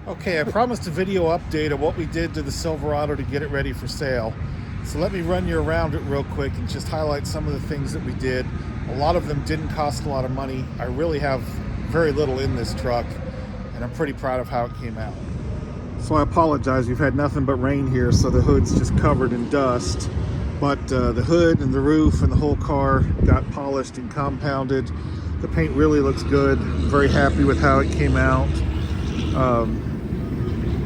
Okay, I promised a video update of what we did to the Silverado to get it ready for sale. So let me run you around it real quick and just highlight some of the things that we did. A lot of them didn't cost a lot of money. I really have very little in this truck, and I'm pretty proud of how it came out. So I apologize, we've had nothing but rain here, so the hood's just covered in dust. But the hood and the roof and the whole car got polished and compounded. The paint really looks good. I'm very happy with how it came out.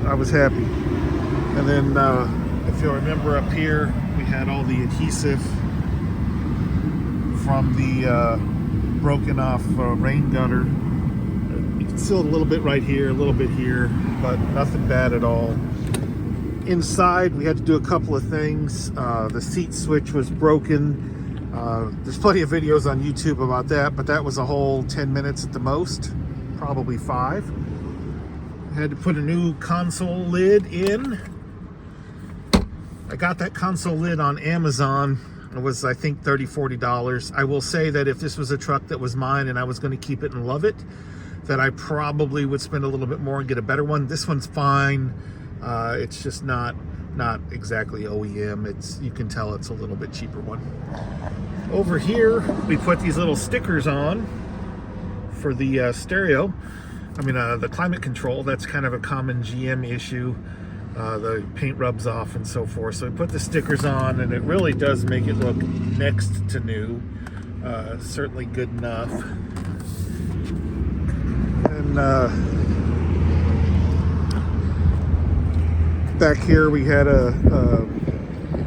I was happy. And then if you'll remember up here, we had all the adhesive from the broken off rain gutter. You can see a little bit right here, a little bit here, but nothing bad at all. Inside, we had to do a couple of things. The seat switch was broken. There's plenty of videos on YouTube about that, but that was a whole 10 minutes at the most, probably 5. Had to put a new console lid in. I got that console lid on Amazon. It was, I think, $30–40. I will say that if this was a truck that was mine and I was going to keep it and love it, that I probably would spend a little bit more and get a better one. This one's fine. It's just not exactly OEM. You can tell it's a little bit cheaper one. Over here, we put these little stickers on for the stereo. The climate control. That's kind of a common GM issue. The paint rubs off and so forth. So we put the stickers on, and it really does make it look next to new. Certainly good enough. And back here we had a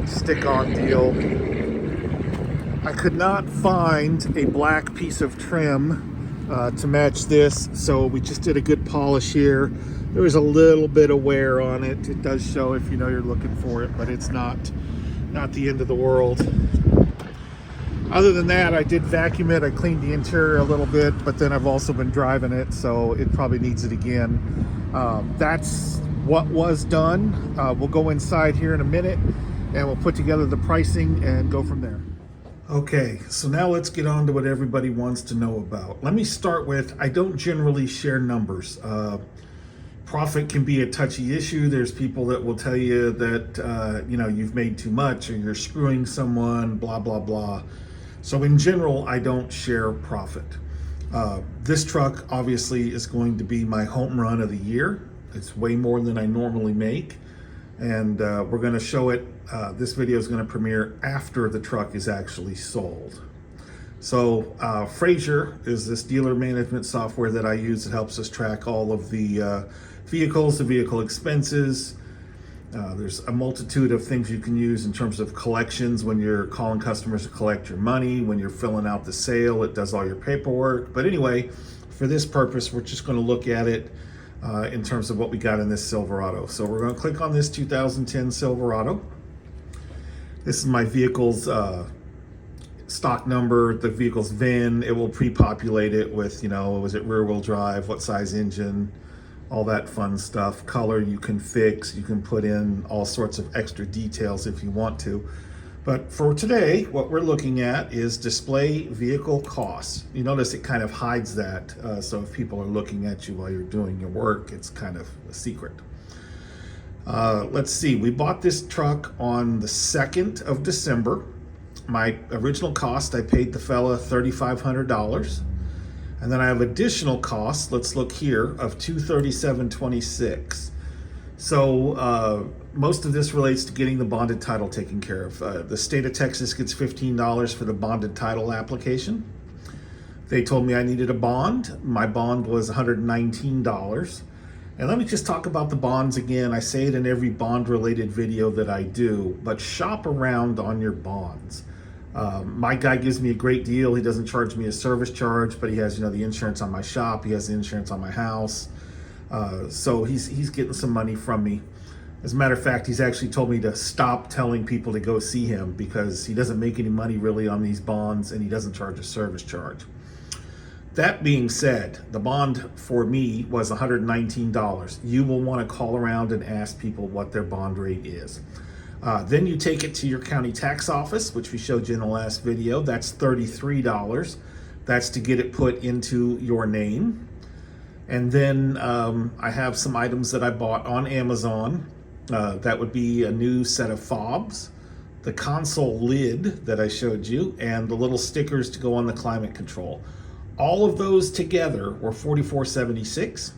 stick-on deal. I could not find a black piece of trim to match this, so we just did a good polish here. There was a little bit of wear on it. It does show if you know you're looking for it, but it's not the end of the world. Other than that, I did vacuum it. I cleaned the interior a little bit, but then I've also been driving it, so it probably needs it again. That's what was done. We'll go inside here in a minute, and we'll put together the pricing and go from there. Okay, so now let's get on to what everybody wants to know about. Let me start with, I don't generally share numbers. Profit can be a touchy issue. There's people that will tell you that you've made too much or you're screwing someone, blah, blah, blah. So in general, I don't share profit. This truck obviously is going to be my home run of the year. It's way more than I normally make. And we're going to show it. This video is going to premiere after the truck is actually sold. So Frazier is this dealer management software that I use. It helps us track all of the vehicles, the vehicle expenses. There's a multitude of things you can use in terms of collections when you're calling customers to collect your money, when you're filling out the sale, it does all your paperwork. But anyway, for this purpose, we're just going to look at it in terms of what we got in this Silverado. So we're going to click on this 2010 Silverado. This is my vehicle's stock number, the vehicle's VIN. It will pre-populate it with, was it rear wheel drive, what size engine, all that fun stuff. Color you can fix, you can put in all sorts of extra details if you want to. But for today, what we're looking at is display vehicle costs. You notice it kind of hides that, so if people are looking at you while you're doing your work, it's kind of a secret. Let's see, we bought this truck on the 2nd of December. My original cost, I paid the fella $3,500. And then I have additional costs, let's look here, of $237.26. So most of this relates to getting the bonded title taken care of. The state of Texas gets $15 for the bonded title application. They told me I needed a bond. My bond was $119. And let me just talk about the bonds again. I say it in every bond related video that I do, but shop around on your bonds. My guy gives me a great deal. He doesn't charge me a service charge, but he has, the insurance on my shop. He has the insurance on my house. So he's getting some money from me. As a matter of fact, he's actually told me to stop telling people to go see him because he doesn't make any money really on these bonds and he doesn't charge a service charge. That being said, the bond for me was $119. You will want to call around and ask people what their bond rate is. Then you take it to your county tax office, which we showed you in the last video. That's $33. That's to get it put into your name. And then I have some items that I bought on Amazon. That would be a new set of fobs, the console lid that I showed you, and the little stickers to go on the climate control. All of those together were $44.76.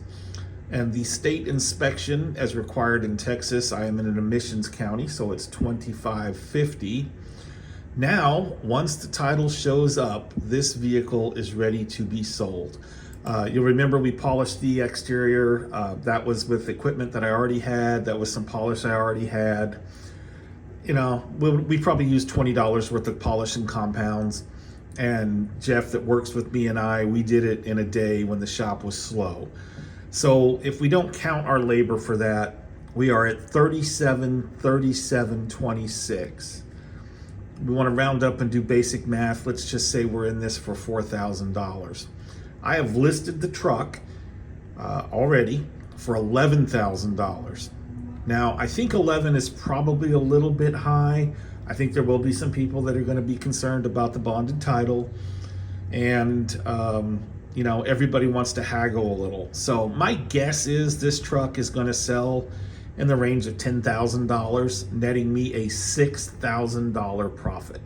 And the state inspection, as required in Texas, I am in an emissions county, so it's $25.50. Now, once the title shows up, this vehicle is ready to be sold. You'll remember we polished the exterior. That was with equipment that I already had. That was some polish I already had. You know, we probably used $20 worth of polish and compounds. And Jeff that works with me and I, we did it in a day when the shop was slow. So if we don't count our labor for that, we are at $37,26. We want to round up and do basic math. Let's just say we're in this for $4,000. I have listed the truck already for $11,000. Now, I think 11 is probably a little bit high. I think there will be some people that are going to be concerned about the bonded title. And, you know, everybody wants to haggle a little. So my guess is this truck is going to sell in the range of $10,000, netting me a $6,000 profit.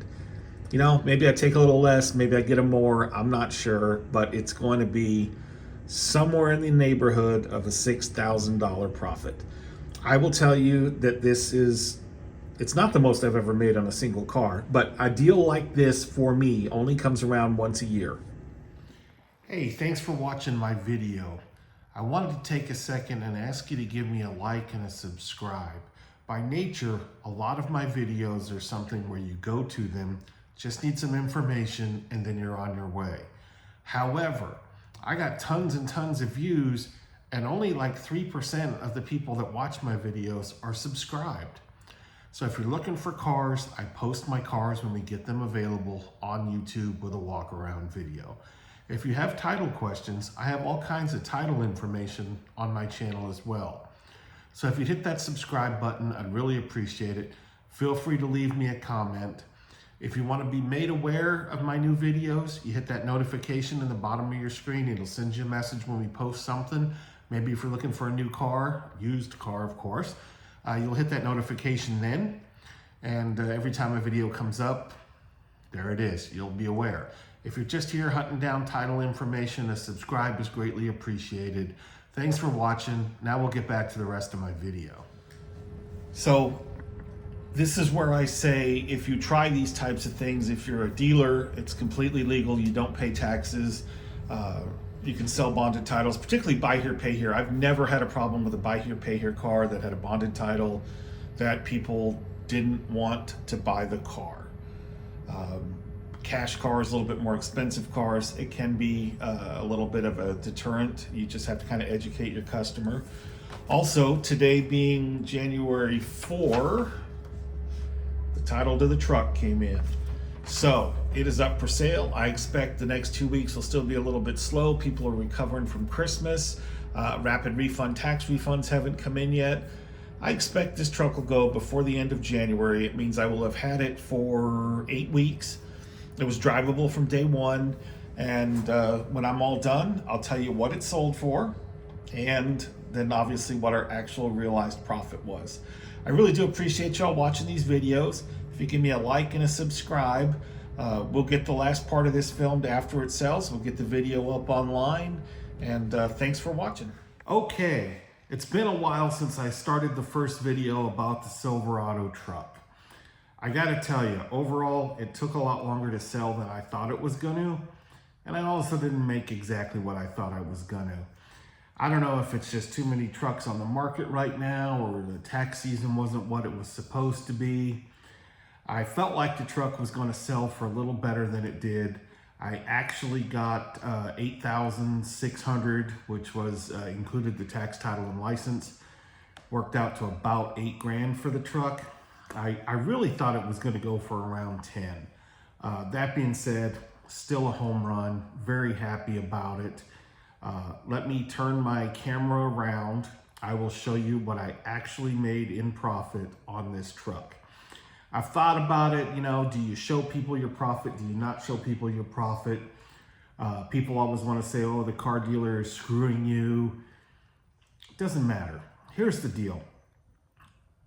You know, maybe I take a little less, maybe I get a more, I'm not sure, but it's going to be somewhere in the neighborhood of a $6,000 profit. I will tell you that it's not the most I've ever made on a single car, but a deal like this for me only comes around once a year. Hey, thanks for watching my video. I wanted to take a second and ask you to give me a like and a subscribe. By nature, a lot of my videos are something where you go to them, just need some information, and then you're on your way. However, I got tons and tons of views, and only like 3% of the people that watch my videos are subscribed. So if you're looking for cars, I post my cars when we get them available on YouTube with a walk around video. If you have title questions, I have all kinds of title information on my channel as well. So if you hit that subscribe button, I'd really appreciate it. Feel free to leave me a comment. If you want to be made aware of my new videos, you hit that notification in the bottom of your screen. It'll send you a message when we post something. Maybe if you're looking for a new car, used car of course, you'll hit that notification then. And every time a video comes up, there it is, you'll be aware. If you're just here hunting down title information, a subscribe is greatly appreciated. Thanks for watching. Now we'll get back to the rest of my video. So this is where I say, if you try these types of things, if you're a dealer, it's completely legal. You don't pay taxes. You can sell bonded titles, particularly buy here, pay here. I've never had a problem with a buy here, pay here car that had a bonded title that people didn't want to buy the car. Cash cars, a little bit more expensive cars, it can be a little bit of a deterrent. You just have to kind of educate your customer. Also, today being January 4, the title to the truck came in. So it is up for sale. I expect the next 2 weeks will still be a little bit slow. People are recovering from Christmas. Rapid refund tax refunds haven't come in yet. I expect this truck will go before the end of January. It means I will have had it for 8 weeks. It was drivable from day one. And when I'm all done, I'll tell you what it sold for, and then obviously what our actual realized profit was. I really do appreciate y'all watching these videos. If you give me a like and a subscribe, we'll get the last part of this filmed after it sells. We'll get the video up online, and thanks for watching. Okay, it's been a while since I started the first video about the Silverado truck. I gotta tell you, overall, it took a lot longer to sell than I thought it was gonna, and I also didn't make exactly what I thought I was gonna. I don't know if it's just too many trucks on the market right now, or the tax season wasn't what it was supposed to be. I felt like the truck was gonna sell for a little better than it did. I actually got $8,600, which was included the tax, title, and license. Worked out to about $8 grand for the truck. I really thought it was going to go for around 10. That being said, still a home run. Very happy about it. Let me turn my camera around. I will show you what I actually made in profit on this truck. I've thought about it, you know, do you show people your profit? Do you not show people your profit? People always want to say, oh, the car dealer is screwing you. It doesn't matter. Here's the deal.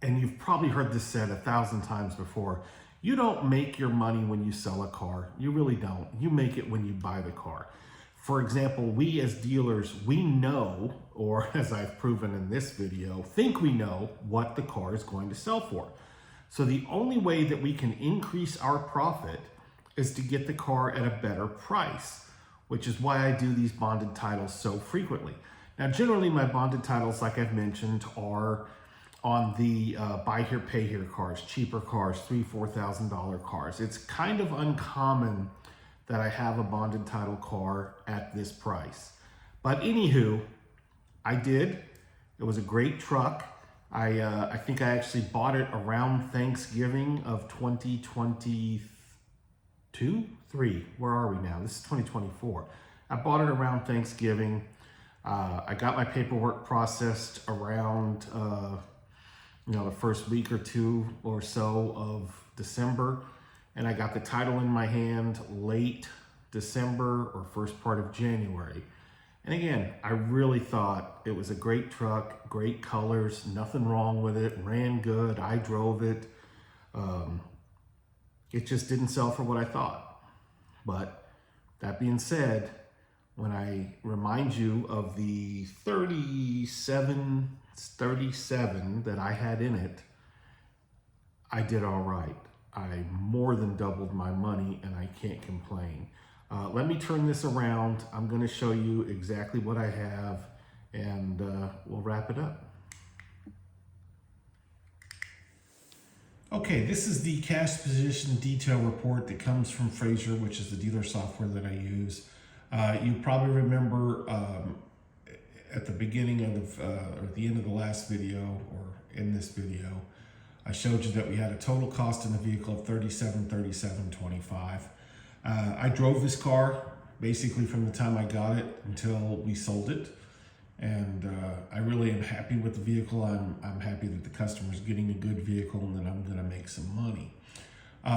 And you've probably heard this said 1,000 times before. You don't make your money when you sell a car. You really don't. You make it when you buy the car. For example, we as dealers, we know, or as I've proven in this video, think we know what the car is going to sell for. So the only way that we can increase our profit is to get the car at a better price, which is why I do these bonded titles so frequently. Now, generally my bonded titles, like I've mentioned, are on the buy here, pay here cars, cheaper cars, $3,000, $4,000 cars. It's kind of uncommon that I have a bonded title car at this price. But anywho, I did. It was a great truck. I think I actually bought it around Thanksgiving of 2022, 3. Where are we now? This is 2024. I bought it around Thanksgiving. I got my paperwork processed around the first week or two or so of December, and I got the title in my hand late December or first part of January. And again, I really thought it was a great truck, great colors, nothing wrong with it, ran good, I drove it. It just didn't sell for what I thought. But that being said, when I remind you of the 37 that I had in it, I did all right. I more than doubled my money and I can't complain. Let me turn this around. I'm going to show you exactly what I have, and we'll wrap it up. Okay, this is the cash position detail report that comes from Fraser, which is the dealer software that I use. You probably remember at the beginning of or at the end of the last video, or in this video, I showed you that we had a total cost in the vehicle of $37,3725. I drove this car basically from the time I got it until we sold it, and I really am happy with the vehicle. I'm happy that the customer is getting a good vehicle and that I'm going to make some money.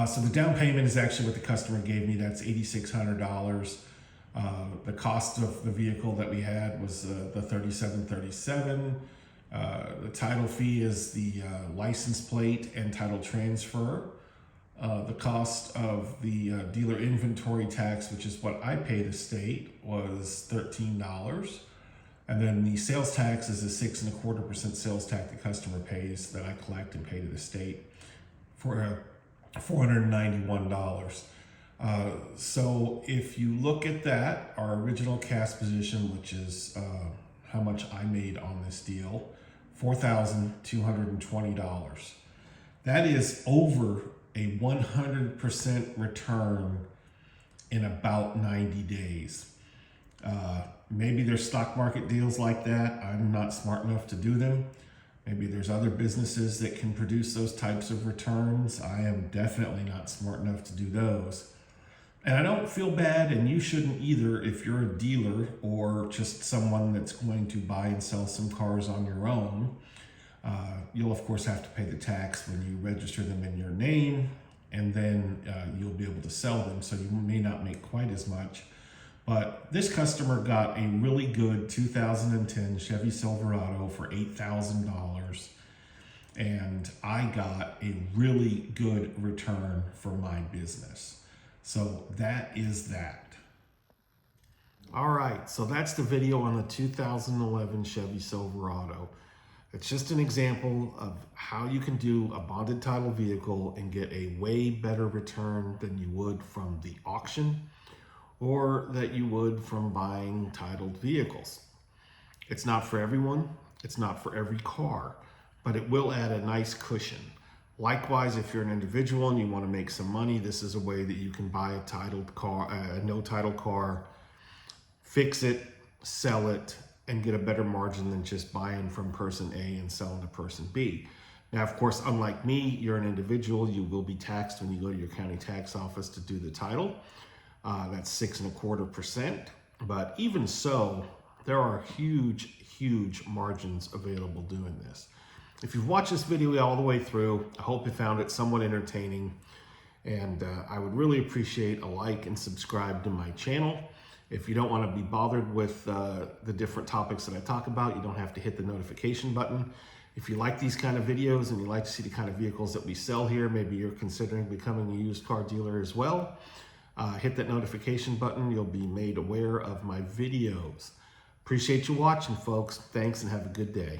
So the down payment is actually what the customer gave me. That's $8,600. The cost of the vehicle that we had was the $37,37. The title fee is the license plate and title transfer. The cost of the dealer inventory tax, which is what I pay the state, was $13. And then the sales tax is a 6.25% sales tax the customer pays that I collect and pay to the state for $491. So if you look at that, our original cash position, which is how much I made on this deal, $4,220. That is over a 100% return in about 90 days. Maybe there's stock market deals like that. I'm not smart enough to do them. Maybe there's other businesses that can produce those types of returns. I am definitely not smart enough to do those. And I don't feel bad, and you shouldn't either if you're a dealer or just someone that's going to buy and sell some cars on your own. You'll of course have to pay the tax when you register them in your name, and then you'll be able to sell them, so you may not make quite as much. But this customer got a really good 2010 Chevy Silverado for $8,000, and I got a really good return for my business. So that is that. All right, so that's the video on the 2011 Chevy Silverado. It's just an example of how you can do a bonded title vehicle and get a way better return than you would from the auction or that you would from buying titled vehicles. It's not for everyone, it's not for every car, but it will add a nice cushion. Likewise, if you're an individual and you want to make some money, this is a way that you can buy a titled car, a no title car, fix it, sell it, and get a better margin than just buying from person A and selling to person B. Now, of course, unlike me, you're an individual. You will be taxed when you go to your county tax office to do the title. That's 6.25%. But even so, there are huge, huge margins available doing this. If you've watched this video all the way through, I hope you found it somewhat entertaining. And I would really appreciate a like and subscribe to my channel. If you don't want to be bothered with the different topics that I talk about, you don't have to hit the notification button. If you like these kind of videos and you like to see the kind of vehicles that we sell here, maybe you're considering becoming a used car dealer as well, hit that notification button. You'll be made aware of my videos. Appreciate you watching, folks. Thanks and have a good day.